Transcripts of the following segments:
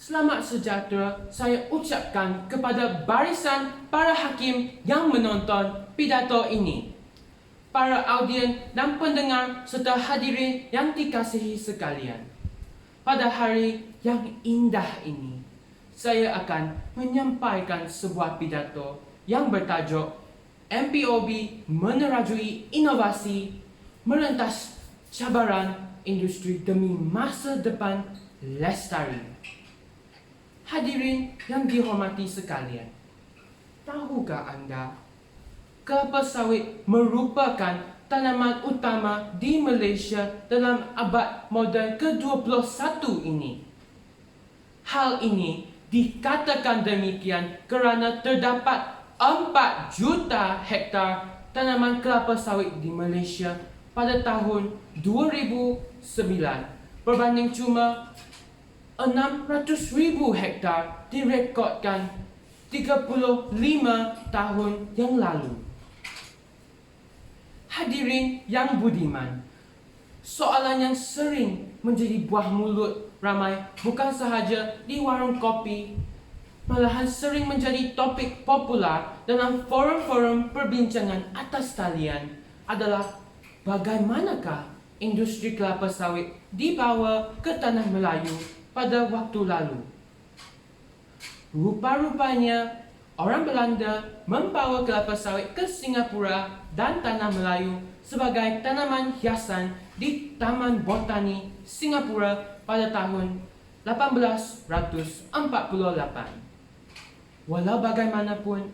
Selamat sejahtera saya ucapkan kepada barisan para hakim yang menonton pidato ini, para audien dan pendengar serta hadirin yang dikasihi sekalian. Pada hari yang indah ini, saya akan menyampaikan sebuah pidato yang bertajuk MPOB Menerajui Inovasi Merentas Cabaran Industri Demi Masa Depan Lestari. Hadirin yang dihormati sekalian, tahukah anda kelapa sawit merupakan tanaman utama di Malaysia dalam abad moden ke-21 ini? Hal ini dikatakan demikian kerana terdapat 4 juta hektar tanaman kelapa sawit di Malaysia pada tahun 2009 berbanding cuma 600,000 hektar direkodkan 35 tahun yang lalu. Hadirin yang budiman, soalan yang sering menjadi buah mulut ramai bukan sahaja di warung kopi, malahan sering menjadi topik popular dalam forum-forum perbincangan atas talian adalah bagaimanakah industri kelapa sawit dibawa ke tanah Melayu pada waktu lalu. Rupa-rupanya orang Belanda membawa kelapa sawit ke Singapura dan tanah Melayu sebagai tanaman hiasan di Taman Botani Singapura pada tahun 1848. Walau bagaimanapun,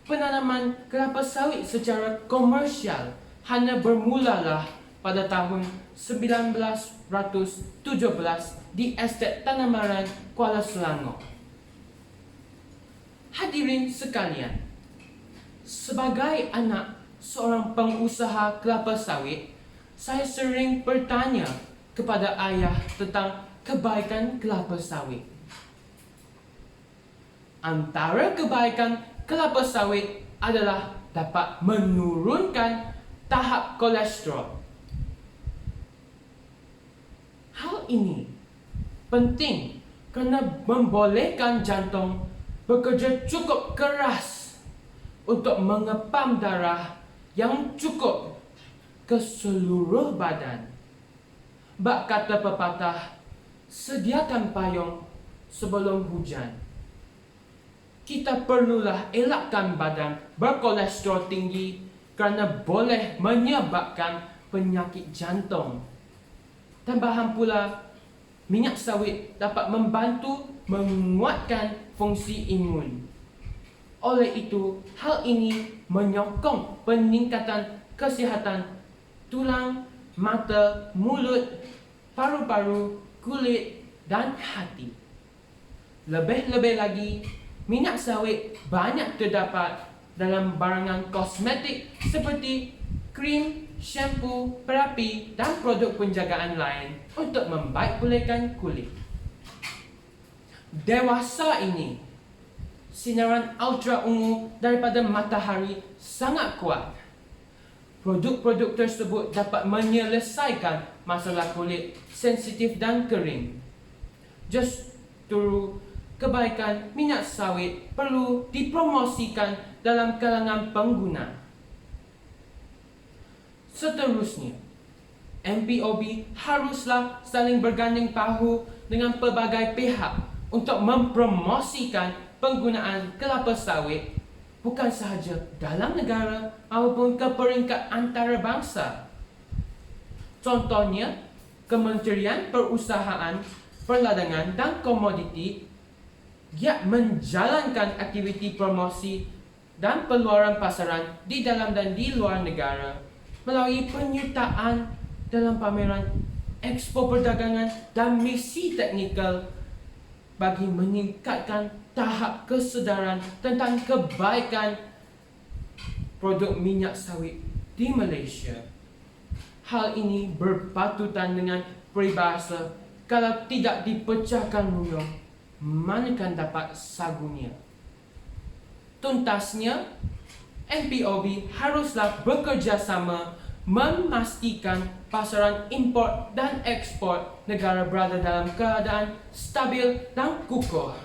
penanaman kelapa sawit secara komersial hanya bermulalah pada tahun 1917 di estet Tanamaran, Kuala Selangor. Hadirin sekalian, sebagai anak seorang pengusaha kelapa sawit, saya sering bertanya kepada ayah tentang kebaikan kelapa sawit. Antara kebaikan kelapa sawit adalah dapat menurunkan tahap kolesterol. Hal ini penting kerana membolehkan jantung bekerja cukup keras untuk mengepam darah yang cukup ke seluruh badan. Bak kata pepatah, sediakan payung sebelum hujan. Kita perlulah elakkan badan berkolesterol tinggi kerana boleh menyebabkan penyakit jantung. Tambahan pula, minyak sawit dapat membantu menguatkan fungsi imun. Oleh itu, hal ini menyokong peningkatan kesihatan tulang, mata, mulut, paru-paru, kulit dan hati. Lebih-lebih lagi, minyak sawit banyak terdapat dalam barangan kosmetik seperti krim, shampoo, perapi dan produk penjagaan lain untuk membaik pulihkan kulit. Dewasa ini, sinaran ultra ungu daripada matahari sangat kuat. Produk-produk tersebut dapat menyelesaikan masalah kulit sensitif dan kering. Justru kebaikan minyak sawit perlu dipromosikan dalam kalangan pengguna. Seterusnya, MPOB haruslah saling berganding bahu dengan pelbagai pihak untuk mempromosikan penggunaan kelapa sawit bukan sahaja dalam negara maupun ke peringkat antarabangsa. Contohnya, Kementerian Perusahaan, Perdagangan dan Komoditi giat menjalankan aktiviti promosi dan peluaran pasaran di dalam dan di luar negara melalui penyertaan dalam pameran Expo Perdagangan dan misi teknikal bagi meningkatkan tahap kesedaran tentang kebaikan produk minyak sawit di Malaysia. Hal ini berpatutan dengan peribahasa, kalau tidak dipecahkan ruyung, manakan dapat sagunya. Tuntasnya, MPOB haruslah bekerjasama memastikan pasaran import dan ekspor negara berada dalam keadaan stabil dan kukuh.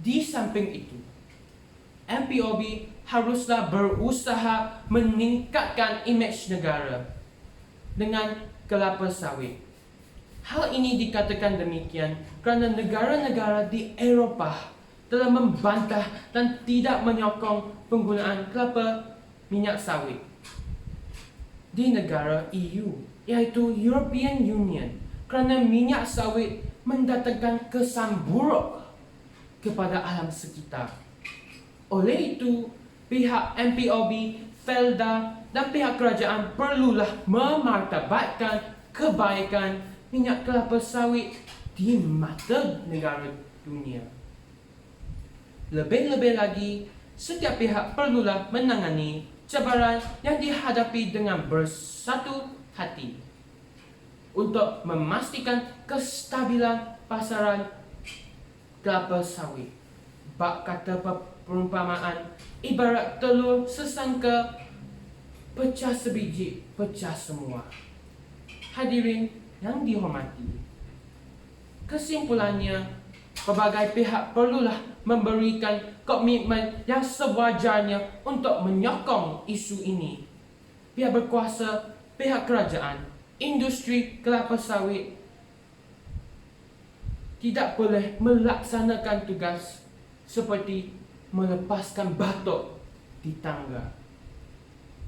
Di samping itu, MPOB haruslah berusaha meningkatkan imej negara dengan kelapa sawit. Hal ini dikatakan demikian kerana negara-negara di Eropah telah membantah dan tidak menyokong penggunaan kelapa minyak sawit. Di negara EU, iaitu European Union, kerana minyak sawit mendatangkan kesan buruk kepada alam sekitar. Oleh itu, pihak MPOB, Felda dan pihak kerajaan perlulah memartabatkan kebaikan minyak kelapa sawit di mata negara dunia. Lebih-lebih lagi, setiap pihak perlulah menangani cabaran yang dihadapi dengan bersatu hati untuk memastikan kestabilan pasaran kelapa sawit. Bak kata perumpamaan ibarat telur sesangka, pecah sebiji, pecah semua. Hadirin yang dihormati, kesimpulannya, pelbagai pihak perlulah memberikan komitmen yang sewajarnya untuk menyokong isu ini. Pihak berkuasa, pihak kerajaan, industri kelapa sawit tidak boleh melaksanakan tugas seperti melepaskan batuk di tangga,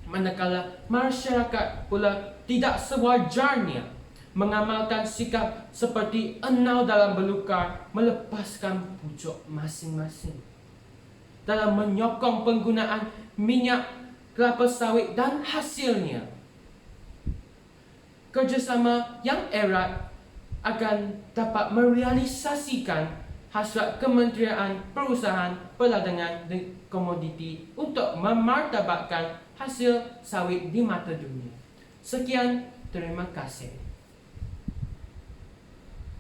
manakala masyarakat pula tidak sewajarnya mengamalkan sikap seperti enau dalam belukar melepaskan pucuk masing-masing dalam menyokong penggunaan minyak kelapa sawit dan hasilnya. Kerjasama yang erat akan dapat merealisasikan hasrat Kementerian Perusahaan Perdagangan dan Komoditi untuk memartabatkan hasil sawit di mata dunia. Sekian, terima kasih.